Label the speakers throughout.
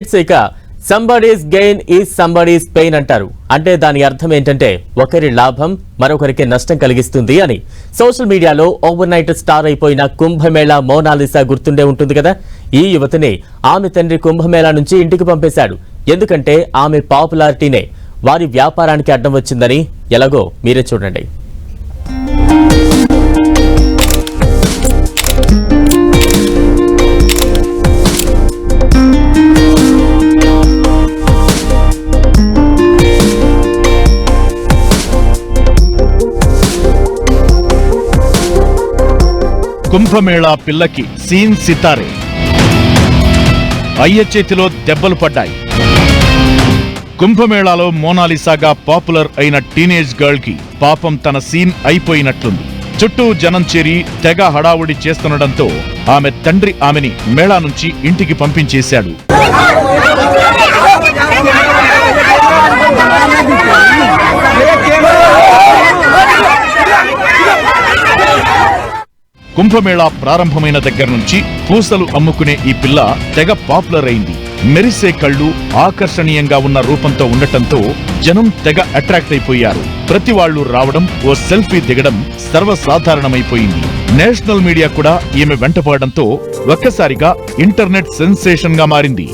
Speaker 1: ఇక somebody's gain is somebody's pain అంటారు. అంటే దాని అర్థం ఏంటంటే ఒకరి లాభం మరొకరికి నష్టం కలిగిస్తుంది అని. సోషల్ మీడియాలో ఓవర్ నైట్ స్టార్ అయిపోయిన కుంభమేళా మోనాలిసా గుర్తుండే ఉంటుంది కదా. ఈ యువతిని ఆమె తండ్రి కుంభమేళా నుంచి ఇంటికి పంపేశాడు. ఎందుకంటే ఆమె పాపులారిటీనే వారి వ్యాపారానికి అడ్డం వచ్చిందని. ఎలాగో మీరే చూడండి.
Speaker 2: కుంభమేళా పిల్లకి సీన్ సితారే. అయ్య చేతిలో దెబ్బలు పడ్డాయి. కుంభమేళాలో మోనాలిసాగా పాపులర్ అయిన టీనేజ్ గర్ల్ కి పాపం తన సీన్ అయిపోయినట్లుంది. చుట్టూ జనం చేరి తెగ హడావుడి చేస్తుండటంతో ఆమె తండ్రి ఆమెని మేళా నుంచి ఇంటికి పంపించేశాడు. కుంభమేళా ప్రారంభమైన దగ్గర నుంచి పూసలు అమ్ముకునే ఈ పిల్ల తెగ పాపులర్ అయింది. మెరిసే కళ్ళు, ఆకర్షణీయంగా ఉన్న రూపంతో ఉండటంతో జనం తెగ అట్రాక్ట్ అయిపోయారు. ప్రతి వాళ్లు రావడం, ఓ సెల్ఫీ దిగడం సర్వసాధారణమైపోయింది. నేషనల్ మీడియా కూడా ఈమె వెంటపడడంతో ఒక్కసారిగా ఇంటర్నెట్ సెన్సేషన్ గా మారింది.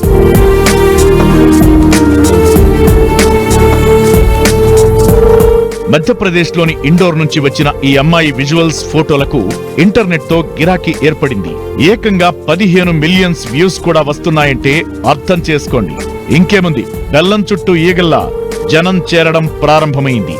Speaker 2: మధ్యప్రదేశ్లోని ఇండోర్ నుంచి వచ్చిన ఈ అమ్మాయి విజువల్స్, ఫోటోలకు ఇంటర్నెట్ తో గిరాకీ ఏర్పడింది. ఏకంగా 15 మిలియన్స్ వ్యూస్ కూడా వస్తున్నాయంటే అర్థం చేసుకోండి. ఇంకేముంది, బెల్లం చుట్టూ ఈగల్లా జనం చేరడం ప్రారంభమైంది.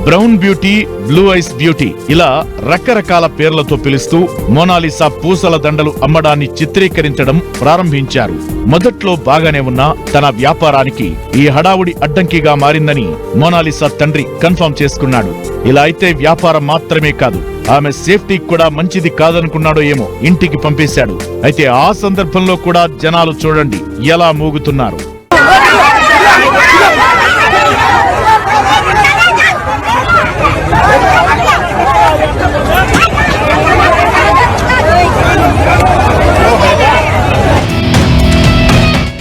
Speaker 2: Brown beauty, blue ice beauty, ఇలా రకరకాల పేర్లతో పిలుస్తూ మోనాలిసా పూసల దండలు అమ్మడాన్ని చిత్రీకరించడం ప్రారంభించారు. మొదట్లో బాగానే ఉన్నా తన వ్యాపారానికి ఈ హడావుడి అడ్డంకిగా మారిందని మోనాలిసా తండ్రి కన్ఫర్మ్ చేసుకున్నాడు. ఇలా అయితే వ్యాపారం మాత్రమే కాదు, ఆమె సేఫ్టీ కూడా మంచిది కాదనుకున్నాడో ఏమో ఇంటికి పంపేశాడు. అయితే ఆ సందర్భంలో కూడా జనాలు చూడండి ఎలా మూగుతున్నారు.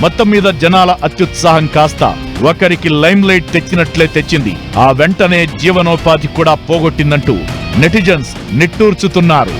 Speaker 2: మొత్తం మీద జనాల అత్యుత్సాహం కాస్త ఒకరికి లైమ్ లైట్ తెచ్చినట్లే తెచ్చింది. ఆ వెంటనే జీవనోపాధి కూడా పోగొట్టిందంటూ నెటిజన్స్ నిట్టూర్చుతున్నారు.